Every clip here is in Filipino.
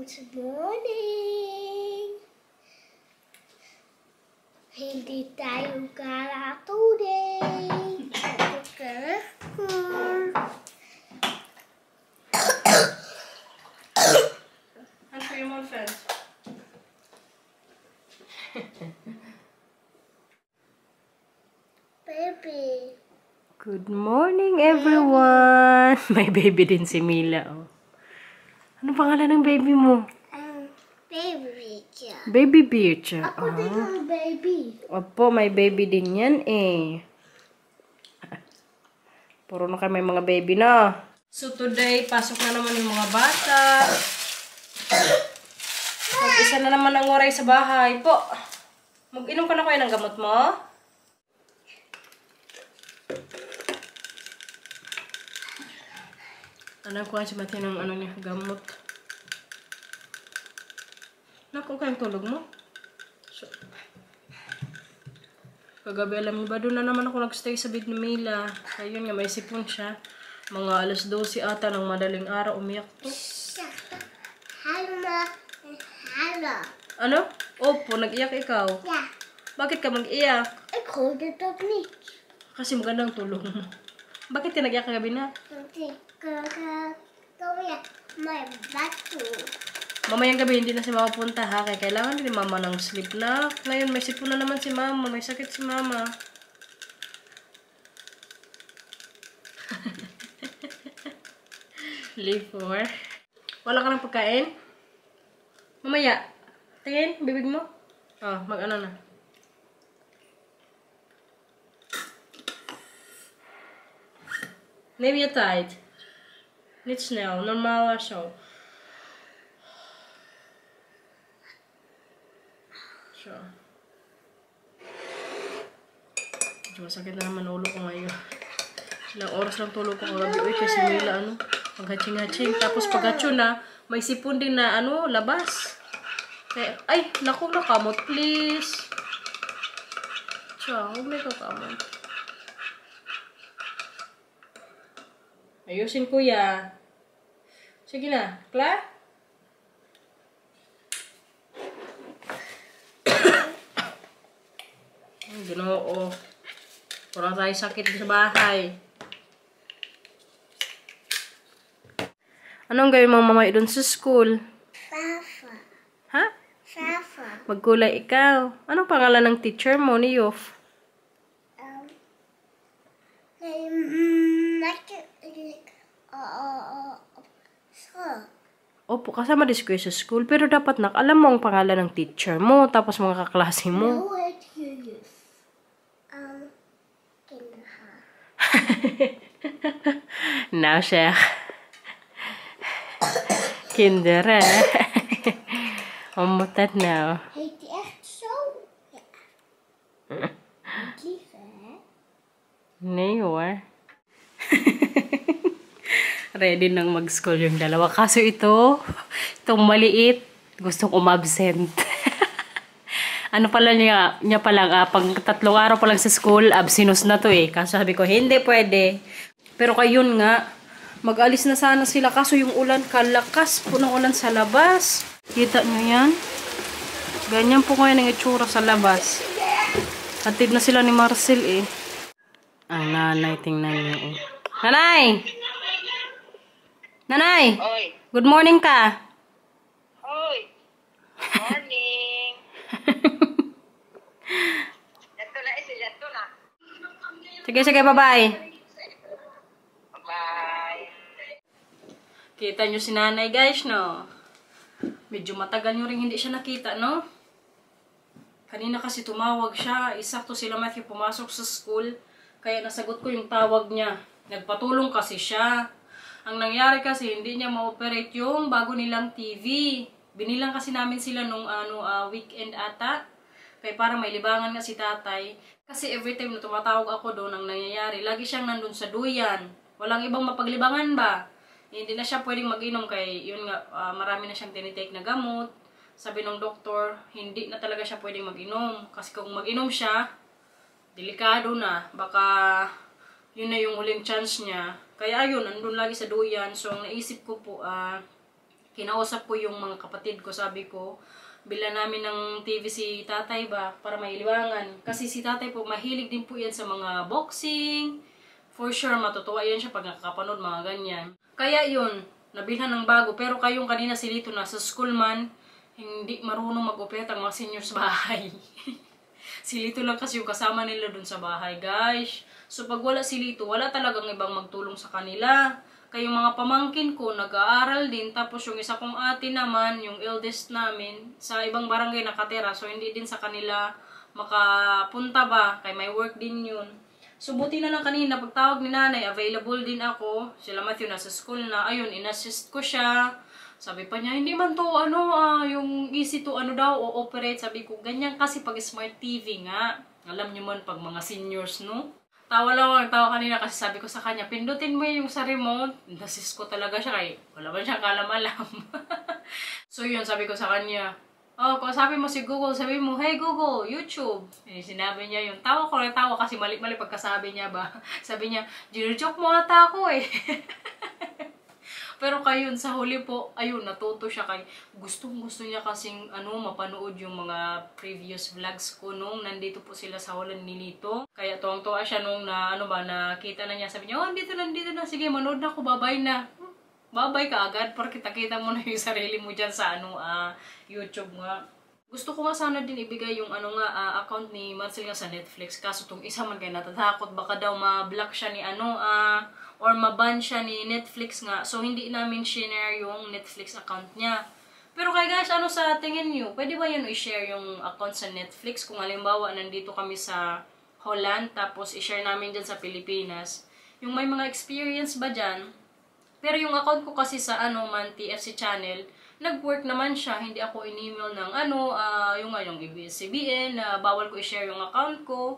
Good morning! Hindi tayo gala today. Answer your mom first. Baby. Good morning, everyone! May baby din si Mila, oh. Anong pangalan ng baby mo? Baby Beach. Baby Beach. Ako din ang baby. Opo, may baby din yan, eh. Puro na kayo may mga baby na. So, today, pasok na naman yung mga bata. Mag-isa na naman ang oray sa bahay. Po, mag-inom ka na kayo ng gamot mo? Alam ko si Mati ng ano niya, gamot. Naku, kayong tulog mo? So, kagabi alam niyo ba, doon na naman ako nagstay sa bed ni Mila. Ayun nga, may sipon siya. Mga alas 12 ata ng madaling araw, umiyak to. Hello. Hello. Ano? Opo, nag-iyak ikaw. Yeah. Bakit ka mag-iyak? Ako dito ni. Kasi magandang tulog mo. Bakit ka nag-iyak kagabi na? Hindi. Kaya may bato. Mamayang gabi hindi na si mama punta ha. Kaya kailangan din ni mama ng sleep na. Ngayon may sipon na naman si mama. May sakit si mama. Leave for. Wala ka ng pagkain? Mamaya. Tingin, bibig mo. Oh, mag-ano na. Maybe you're tired. Niet snel, normaal zo. Zo. Medyo masakit na naman ulo ko ngayon. Ilang oras lang tulog ko kagabi. Uy, kasi Mila, ano, pag-hatching-hatching. Tapos pag-hatcho na, may sipon din na, ano, labas. Kaya, ay, naku, nakamot, please. Siya, huwag may kakamot. Ayusin, kuya. Sige na. Klar? Ginoo. Parang tayo sakit sa bahay. Anong gawin mong mamay doon sa school? Papa. Ha? Papa. Magkulay ikaw. Anong pangalan ng teacher mo ni Yof? Opo, kasama din ko sa school. Pero dapat alam mo ang pangalan ng teacher mo. Tapos mga kaklase mo. No, it's curious. Now, siya. Kinderen. Ommutat now. Heet die echt zo? Ja. Lief, hè? Nee hoor. Ready nang mag-school yung dalawa. Kaso itong maliit, gustong umabsent. Ano pala niya palang, pag 3 araw pa lang sa school, absinus na to eh. Kaso sabi ko, hindi pwede. Pero kayun nga, mag-alis na sana sila. Kaso yung ulan, kalakas po ng ulan sa labas. Kita nyo yan? Ganyan po ngayon ang itsura sa labas. Hatid na sila ni Marcel eh. Ang nanay, tingnan nyo eh. Nanay! Nanay! Oy. Good morning ka! Oy. Morning. Ito na ito na. Sige, bye-bye. Bye. Kita nyo si nanay guys, no? Medyo matagal nyo rin hindi siya nakita, no? Kanina kasi tumawag siya. Isakto sila Matthew pumasok sa school. Kaya nasagot ko yung tawag niya. Nagpatulong kasi siya. Ang nangyari kasi, hindi niya ma-operate yung bago nilang TV. Binilang kasi namin sila nung weekend ata. Kaya parang may libangan nga si tatay. Kasi every time na tumatawag ako doon, ang nangyayari, lagi siyang nandun sa duyan. Walang ibang mapaglibangan ba? Hindi na siya pwedeng mag-inom kay yun nga, marami na siyang tinitake na gamot. Sabi ng doktor, hindi na talaga siya pwedeng mag-inom. Kasi kung mag-inom siya, delikado na. Baka yun na yung huling chance niya. Kaya ayun, nandun lagi sa duyan. So, ang naisip ko po, kinausap ko yung mga kapatid ko, sabi ko, bila namin ng TV si tatay ba, para mailiwangan. Kasi si tatay po, mahilig din po yan sa mga boxing. For sure, matutuwa yan siya pag nakakapanood mga ganyan. Kaya yun, nabilhan ng bago. Pero kayong kanina si Lito nasa school man, hindi marunong mag-operate ang mga senior sa bahay. Si Lito lang kasi yung kasama nila dun sa bahay, guys. So pag wala si Lito, wala talagang ibang magtulong sa kanila. Kayong mga pamangkin ko, nag-aaral din. Tapos yung isa kong ate naman, yung eldest namin, sa ibang barangay nakatira. So hindi din sa kanila makapunta ba, kay may work din yun. So buti na lang kanina, pagtawag ni nanay, available din ako. Sila Matthew nasa school na, ayun, inassist ko siya. Sabi pa niya, hindi man to, yung easy to, daw, o-operate. Sabi ko, ganyan kasi pag smart TV nga. Alam niyo man, pag mga seniors, no? Tawa lang, tawa kanina kasi sabi ko sa kanya, pindutin mo yung sa remote. Inassist ko talaga siya, kaya wala man siyang kalam-alam. So yun, sabi ko sa kanya, kung sabi mo si Google, sabi mo, hey Google, YouTube. Sinabi niya yun. Tawa ko lang tawa kasi mali-mali pagkasabi niya ba. Sabi niya, joke mo ata ako eh. Pero kayun, sa huli po, ayun, natuto siya kay gustong-gusto niya kasing mapanood yung mga previous vlogs ko nung nandito po sila sa Holland ni Lito. Kaya tuwang-tuwa siya nung nakita na niya. Sabi niya, nandito na, sige, manood na ako, babay na. Babay ka agad, porque kita mo na yung sarili mo dyan sa YouTube nga. Gusto ko nga sana din ibigay yung account ni Marcel nga sa Netflix. Kaso itong isa man kayo natatakot, baka daw ma-block siya ni or ma-ban siya ni Netflix nga. So hindi namin share yung Netflix account niya. Pero kaya guys, sa tingin nyo? Pwede ba yun i-share yung account sa Netflix? Kung halimbawa, nandito kami sa Holland, tapos i-share namin dyan sa Pilipinas. Yung may mga experience ba dyan? Pero yung account ko kasi sa TFC channel, nag-work naman siya. Hindi ako in-email ng yung ABS-CBN na bawal ko i-share yung account ko.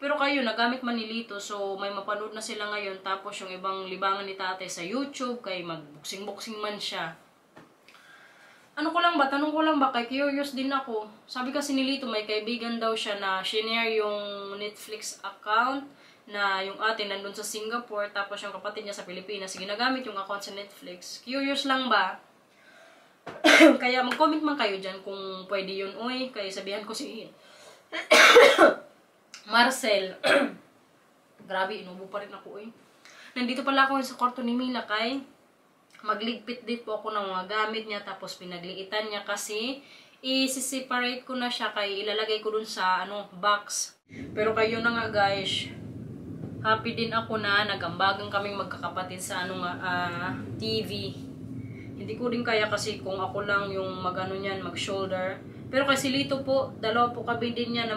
Pero kayo, nagamit man ni Lito, so may mapanood na sila ngayon. Tapos yung ibang libangan ni tatay sa YouTube, kay mag-boxing-boxing man siya. Tanong ko lang ba, kay curious din ako. Sabi kasi ni Lito, may kaibigan daw siya na shinare yung Netflix account, na yung ate nandun sa Singapore, tapos yung kapatid niya sa Pilipinas, ginagamit yung account sa Netflix. Curious lang ba? Kaya mag-comment man kayo dyan kung pwede yun. Kaya sabihan ko si Marcel. Grabe, inubo pa rin ako Nandito pala ako sa kwarto ni Mila kay magligpit din po ako ng mga gamit niya, tapos pinagliitan niya kasi i-separate ko na siya kay ilalagay ko dun sa box. Pero kayo na nga guys, happy din ako na nagambagan kaming magkakapatid sa TV. Hindi ko din kaya kasi kung ako lang yung mag-shoulder. Pero kasi Lito po, dalawa po kami din niya na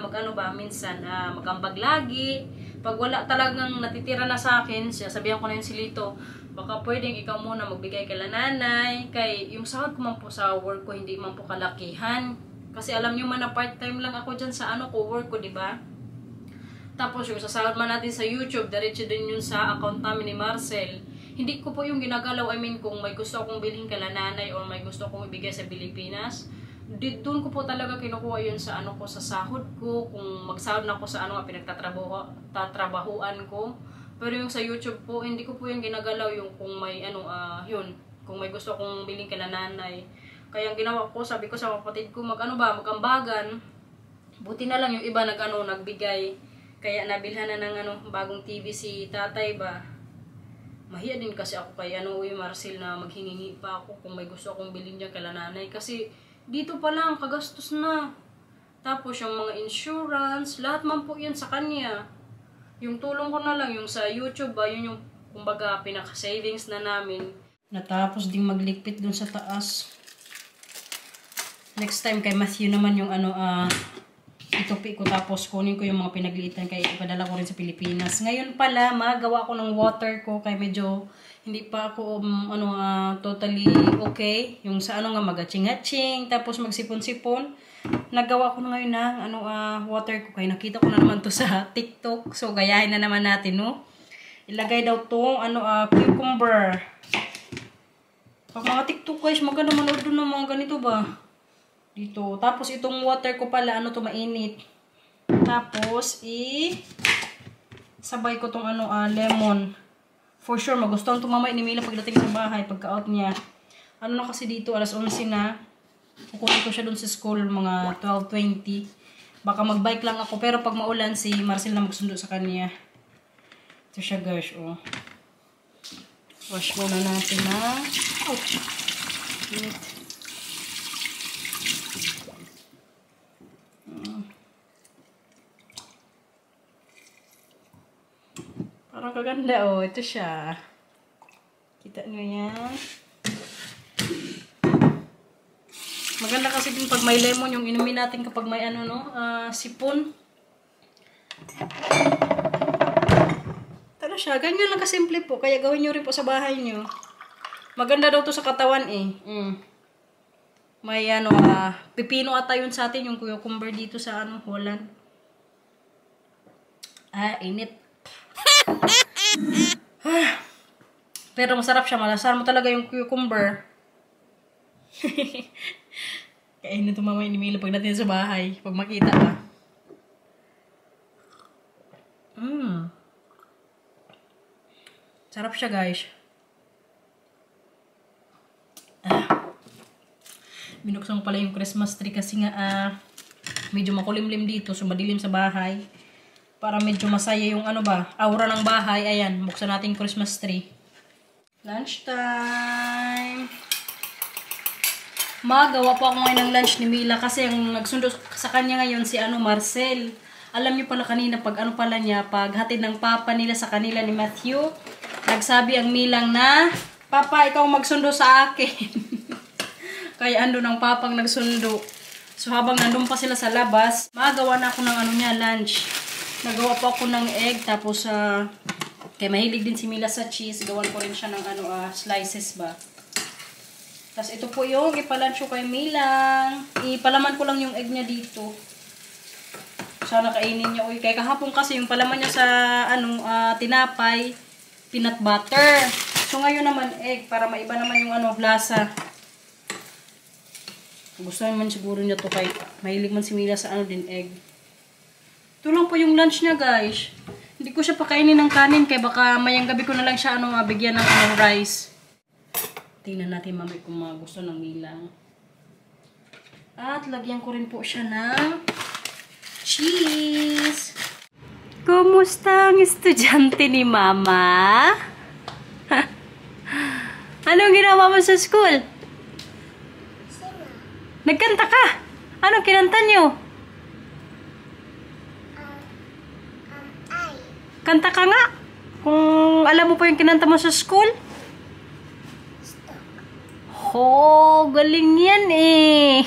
minsan magambag lagi. Pag wala talagang natitira na sa akin, sabihan ko na yun si Lito, baka pwedeng ikaw muna magbigay kay nanay. Kay yung sahod ko man po sa work ko, hindi man po kalakihan. Kasi alam nyo man na part-time lang ako dyan sa work ko, diba? Tapos yung sasahod man natin sa YouTube, diretso din yun sa account namin ni Marcel. Hindi ko po yung ginagalaw, kung may gusto akong bilhin kala nanay or may gusto akong ibigay sa Pilipinas, doon ko po talaga kinukuha yun sa sa sahod ko. Kung magsahod na ako sa pinagtatrabahuan ko. Pero yung sa YouTube po, hindi ko po yung ginagalaw yung kung may kung may gusto akong bilhin kala nanay. Kaya ang ginawa ko, sabi ko sa kapatid ko, magambagan. Buti na lang yung iba nagbigay. Kaya nabilhan na ng bagong TV si tatay ba. Mahiya din kasi ako kay Marcel na maghingi pa ako kung may gusto akong bilhin dyan kala nanay. Kasi dito pa lang, kagastos na. Tapos yung mga insurance, lahat man po yan sa kanya. Yung tulong ko na lang, yung sa YouTube ba, yun yung kumbaga pinaka-savings na namin. Natapos ding magligpit dun sa taas. Next time kay Matthew naman yung itupi ko, tapos kunin ko yung mga pinagliitan kaya ipadala ko rin sa Pilipinas. Ngayon pala, magawa ko ng water ko kaya medyo hindi pa ako totally okay. Yung sa magatching-atching, tapos magsipon-sipon. Nagawa ko na ngayon ng water ko kaya nakita ko na naman to sa TikTok. So gayahin na naman natin, no? Ilagay daw tong cucumber. Pag mga TikTok guys, maganda manood doon ng mga ganito ba? Dito. Tapos itong water ko pala, mainit. Tapos, sabay ko tong lemon. For sure, magustuhan itong mamay ni Mila pagdating sa bahay, pagka-out niya. Ano na kasi dito, alas 11 na. Kukunin ko siya dun sa school, mga 12:20. Baka magbike lang ako, pero pag maulan, si Marcel na magsundo sa kanya. Ito siya guys, oh. Wash muna natin na. Ouch! Init. Parang kaganda, oh. Ito siya. Kita nyo yan. Maganda kasi din pag may lemon, yung inumin natin kapag may ano, no, sipon. Tala siya, ganyan lang kasimple po. Kaya gawin nyo rin po sa bahay nyo. Maganda daw to sa katawan eh. May ano, pipino ata yun sa atin, yung cucumber dito sa ano, Holland. Init. Pero masarap siya, malasar mo talaga yung cucumber. Kainin ito mamaya ni Mila pag natin sa bahay. Pag makita ka. Sarap siya guys. Binuksan ko pala yung Christmas tree kasi nga medyo makulimlim dito. So madilim sa bahay. Para medyo masaya yung ano ba, aura ng bahay. Ayan, buksan natin yung Christmas tree. Lunch time! Magawa po ako ngayon ng lunch ni Mila kasi ang nagsundo sa kanya ngayon si Marcel. Alam niyo pala kanina pag pala niya, pag hatid ng papa nila sa kanila ni Matthew, nagsabi ang Milang na, Papa, ikaw magsundo sa akin. Kaya ando ng papang nagsundo. So habang nandun pa sila sa labas, magawa na ako ng lunch. Nagawa po ako ng egg, tapos kaya mahilig din si Mila sa cheese, gawan ko rin siya ng slices ba. Tapos ito po yung ipalansyo kay Milang. Ipalaman ko lang yung egg niya dito. Sana kainin niya. Uy, kaya kahapon kasi yung palaman niya sa tinapay, peanut butter. So ngayon naman egg para maiba naman yung lasa. Gusto naman siguro niya to kay mahilig man si Mila sa din egg. Ito lang po yung lunch niya guys. Hindi ko siya pakainin ng kanin kaya baka mayang gabi ko na lang siya bigyan ng rice. Tingnan natin mamaya kung gusto ng Milang. At lagyan ko rin po siya ng cheese. Kumusta ang estudyante ni Mama? Anong ginawa mo sa school? Nagkanta ka? Anong kinanta niyo? Kanta ka nga. Kung alam mo po yung kinanta mo sa school. Oh, galing yan eh.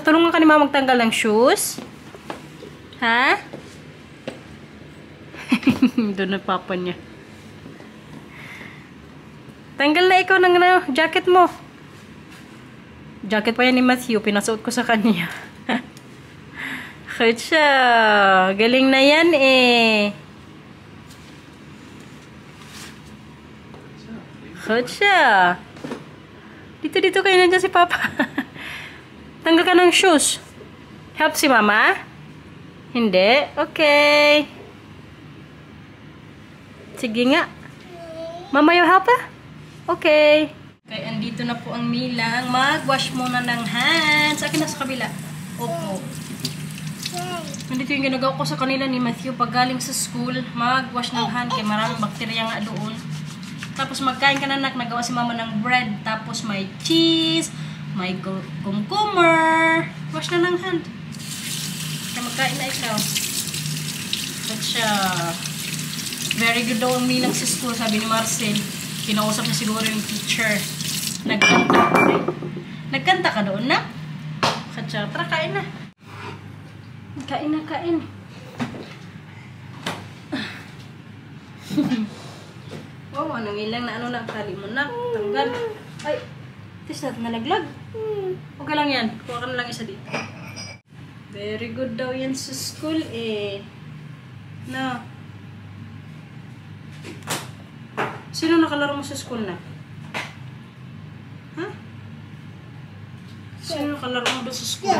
Tulungan ka ni Mama magtanggal ng shoes. Ha? Doon na papa niya. Tanggal na ikaw ng jacket mo. Jacket pa yan ni Matthew. Pinasuot ko sa kanya. Kaya siya. Galing na yan eh. Kaya siya. Dito kayo nandiyan si Papa. Tanggal ka ng shoes. Help si Mama? Hindi? Okay. Sige nga. Mama, you help? Okay. Kaya andito na po ang Milang. Mag-wash muna ng hands. Akin na sa kabila. Opo. Nandito yung ginagawa ko sa kanila ni Matthew. Pag galing sa school, mag-wash ng hand. Kaya maraming bakterya nga doon. Tapos magkain ka na nagawa si Mama ng bread. Tapos may cheese, may cucumber. Wash na ng hand. Kaya magkain na ikaw. At siya. Very good daw ang Milang sa school, sabi ni Marcel. Kinausap na siguro yung teacher. Nagkanta ka doon na? At siya, tara kain na. Kain na, kain. Wow, anong ilang na tali mo na. Tanggal. Ay, tis natin nalaglag. Okay lang yan. Kuha ka na lang isa dito. Very good daw yan sa school eh. Na. Sino nakalaro mo sa school na? Ha? Sino nakalaro mo doon sa school?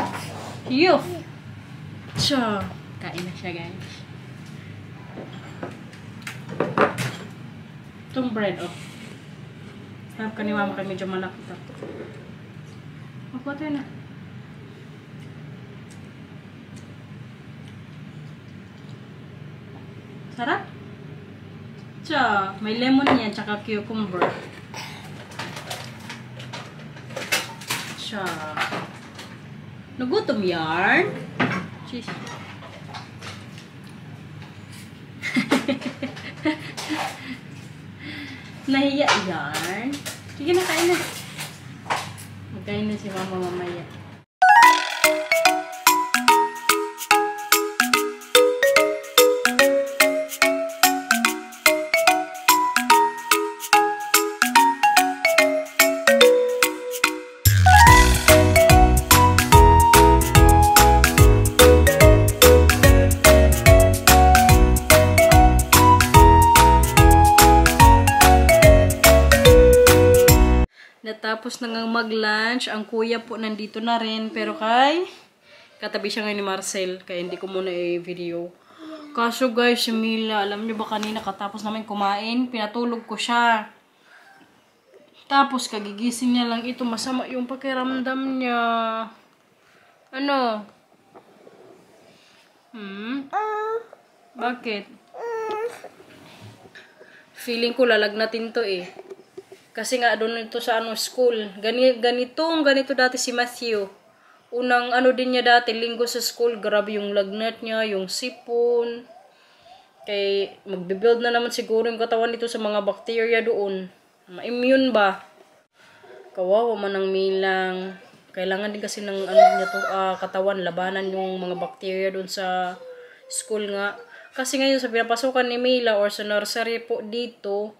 You. So, kain na siya guys. Itong bread, oh. Harap ka ni mama kay medyo malaki ito. Magwater na. Sarap? Tiyo, may lemon yan, tsaka cucumber. Tiyo. Nagutom yarn? Cheese. Nahiya yarn? Sige na, kain na. Magkain na si mama mamaya. Natapos na nga mag-lunch. Ang kuya po nandito na rin. Pero katabi siya ngayon ni Marcel. Kaya hindi ko muna i-video. Kaso guys, si Mila, alam niyo ba kanina katapos namin kumain, pinatulog ko siya. Tapos kagigising niya lang ito. Masama yung pakiramdam niya. Ano? Bakit? Feeling ko lalagnatin to eh. Kasi nga doon ito sa school. Ganito dati si Matthew. Unang din niya dati, linggo sa school. Grabe yung lagnat niya, yung sipon. Kaya magbe-build na naman siguro yung katawan nito sa mga bacteria doon. Ma-immune ba? Kawawa man ang Milang. Kailangan din kasi ng niya to, katawan, labanan yung mga bacteria doon sa school nga. Kasi ngayon sa pinapasukan ni Mila or sa nursery po dito,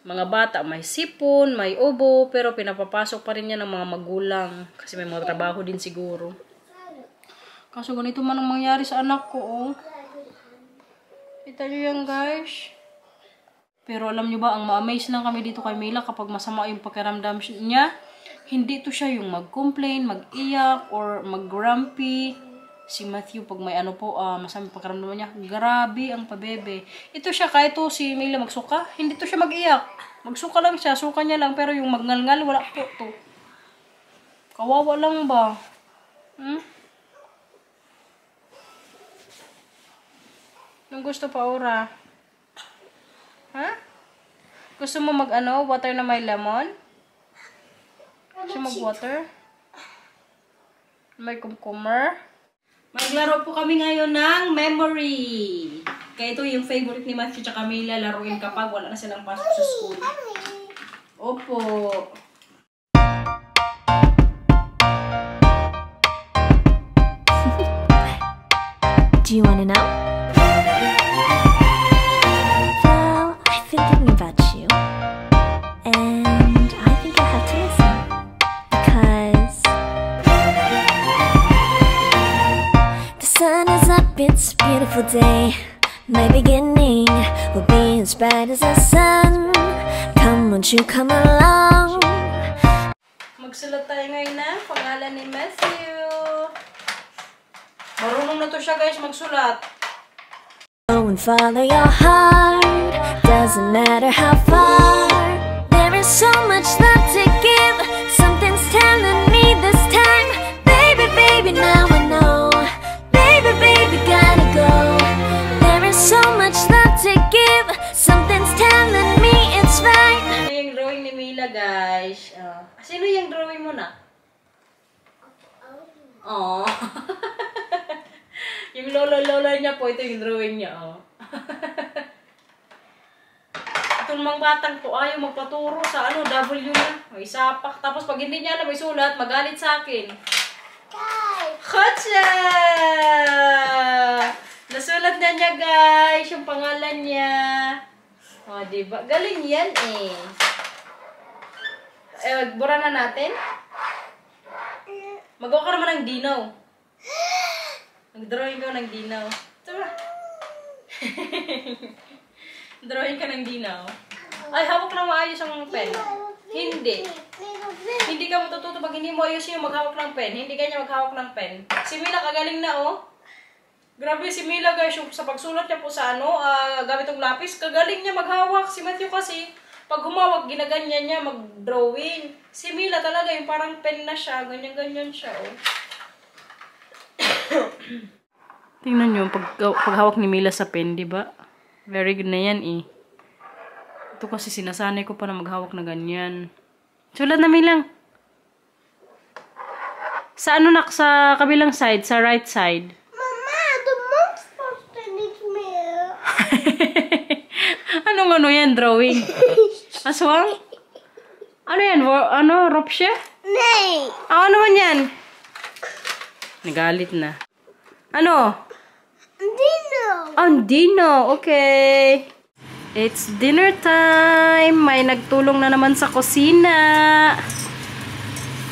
mga bata, may sipon, may ubo, pero pinapapasok pa rin niya ng mga magulang. Kasi may mga trabaho din siguro. Kaso ganito man ang mangyari sa anak ko, oh. Kita nyo yan, guys. Pero alam nyo ba, ang ma-amaze lang kami dito kay Mila kapag masama yung pakiramdam niya. Hindi to siya yung mag-complain, mag-iyak, or mag-grumpy. Si Matthew, pag may masama pakiramdam niya, grabe ang pabebe. Ito siya, kahit to si Mila magsuka, hindi to siya mag-iyak. Magsuka lang siya, suka niya lang, pero yung magngalngal, wala po to. Kawawa lang ba? Anong gusto pa, Aura? Ha? Gusto mo water na may lemon? Gusto mag-water? May cucumber? Maglaro po kami ngayon ng memory. Kaya ito yung favorite ni Matthew at Camila. Laruin kapag wala na silang pasok sa school. Opo. Do you wanna know? Well, I've been thinking about you. And I think I have to listen. Because the sun is up, it's a beautiful day. My beginning will be as bright as the sun. Come, won't you come along? Magsulat tayo ngayon na pangalan ni Matthew. Marunong na to siya, guys, magsulat. Go and follow your heart. Doesn't matter how far. There is so much love to give. Something's telling me this time. Baby, baby, now I know. Baby, baby, gotta go. There is so much love to give. Something's telling me it's right. Ano yung drawing ni Mila, guys? Sino yung drawing mo na? Oh. Yung lola niya po, ito yung drawing niya, oh. Itong mga batang po, ayaw magpaturo sa W na. May sapak. Tapos pag hindi niya alam may sulat, magalit sa akin. Kotsa! Nasulat na niya, guys, yung pangalan niya. O, diba? Galing yan, eh. Bura na natin. Magawa ka naman ng dinaw. Nag-drawing ka ng dinaw. Tara. Drawing ka ng dinaw. Ay, hawak lang maayos ang pen. Hindi. Hindi ka matututo pag hindi mo ayos yung maghawak ng pen. Hindi kanya maghawak ng pen. Si Mila, kagaling na, oh. Grabe si Mila, guys. Yung sa pagsulat niya po sa gamit ng lapis, kagaling niya maghawak. Si Matthew kasi, Pag humawak, ginaganyan niya, mag-drawing. Si Mila talaga, yung parang pen na siya. Ganyan-ganyan siya, oh. Tingnan nyo, paghawak ni Mila sa pen, di ba? Very good na yan, eh. Ito kasi sinasanay ko pa na maghawak na ganyan. Sulat na, Milang. Sa ano, nak? Sa kabilang side, sa right side. Mama, the monster needs milk. Anong ano yan, drawing? Aswang? Ano yan? Ano? Ropshe? Nee. Ano man yan? Nagalit na. Ano? Dino. Andino. Okay. It's dinner time. May nagtulong na naman sa kusina.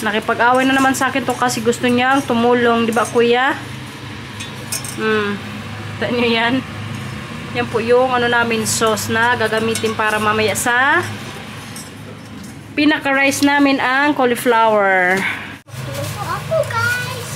Nakipag-away na naman sa akin to kasi gusto niyang tumulong. Di ba, kuya? Tignan niyo yan. Yan po yung ano namin sauce na gagamitin para mamaya sa pinaka-rice namin ang cauliflower. Luto ako, guys.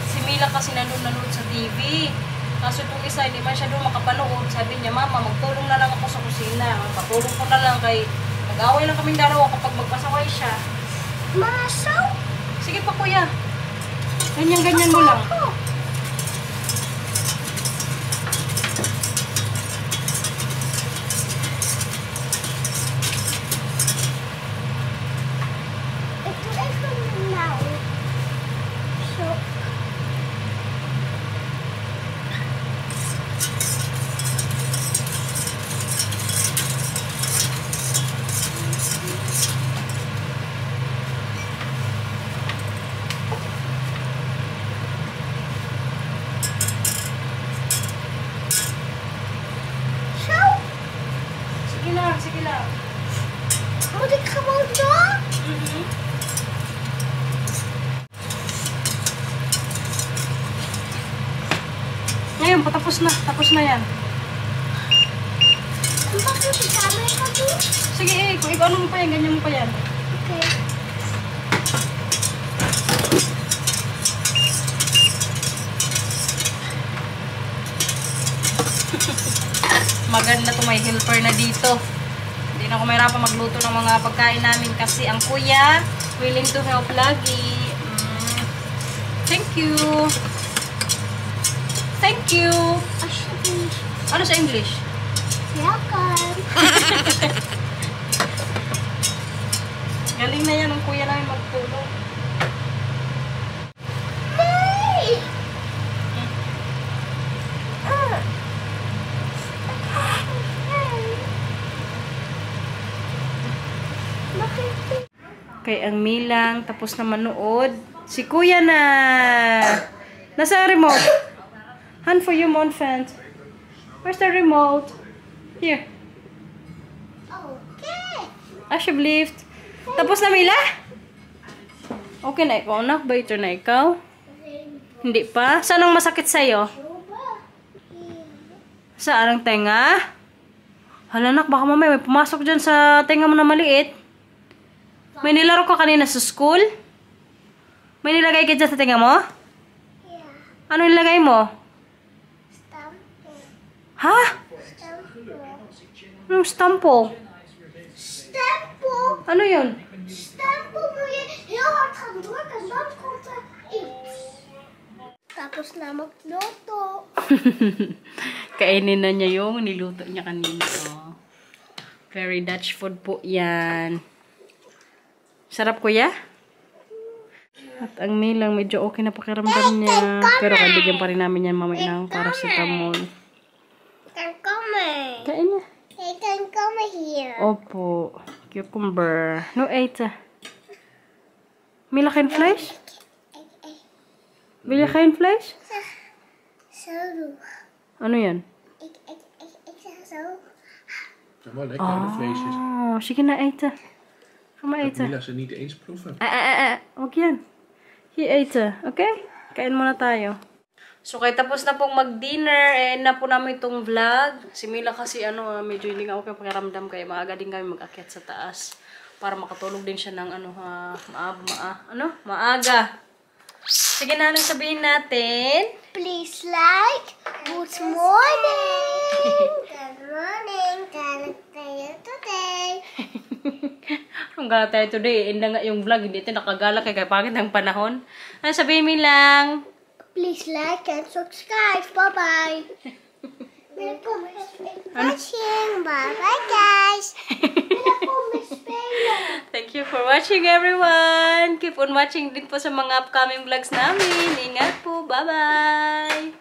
Si Mila kasi nanonood sa TV. Kaso itong isa, hindi man siya doon makapanood. Sabi niya, Mama, magtulong na lang ako sa kusina. Magpatulong ko na lang kay mag-away lang kaming dalawa kapag magpasaway siya. Masaw. Sige pa, kuya. Ganyan-ganyan mo lang. Ito ay now. So, Sige lang, sige lang. moet ik gewoon door? Ngayon, patapos na. Tapos na yan. Mag ik de camera doen? Sige, kung ano mo pa yan, ganyan mo pa yan. Oké. Maganda to, may helper na dito. Hindi na ako mahirapan magluto ng mga pagkain namin kasi ang kuya willing to help lagi. Thank you. Thank you. Alsjeblieft. Ano sa English? Welkom. Galing na yan ang kuya namin magtulong. Nee. Mag ik Kay ang Milang, tapos na manood. Si kuya na. Nasa remote? Hand for you, Monfant. Where's the remote? Here. Oké. Alsjeblieft. Tapos na, Mila? Okay na ikaw, anak. Ba ito na ikaw? Hindi pa? Saan ang masakit sa'yo? Saan ang tenga? Hala, anak, baka mamaya may pumasok dyan sa tenga mo na maliit. May nilaro ka kanina sa school? May nilagay ka dyan sa tenga mo? Ja. Ano nilagay mo? Stampo. Ha? Stampo. Anong stampo? Stampo. Ano yun? Stempel moet je heel hard gaan drukken, dan komt er iets. Tapos na magluto. Kainin na niya yung niluto niya kanina. Oh. Very Dutch food po yan. Sarap, kuya? At ang Milang, medyo okay na pakiramdam niya. Pero kaibigan pa rin namin yan mamaya ng paracetamol. Kan komen. Kain na. Je kan komen hier. Opo. Cucumber. No eten. Mila, geen vlees? Wil je geen vlees? Zo doen. Ano yan? Ik zeg zo. Ja, maar lekker de vleesjes. Oh, sige na eten. Ga maar Dat eten. Mila ze niet eens proeven. Huwag yan. Hier eten. Okay? Kain muna tayo. So, kaya tapos na pong mag-dinner. And na po namin itong vlog. Si Mila kasi medyo hindi nga okay pakiramdam. Kaya maaga din kami mag-akyat sa taas. Para makatulog din siya ng maaga. Sige na, anong sabihin natin? Please like. Good morning. Good morning. Galit tayo today. Ang gala tayo today. Enda nga yung vlog. Hindi ito nakagala kaya pangit ng panahon. Ano sabihin mo lang? Please like and subscribe. Bye-bye. Watching. Bye-bye, guys. Thank you for watching, everyone. Keep on watching din po sa mga upcoming vlogs namin. Ingat po. Bye-bye.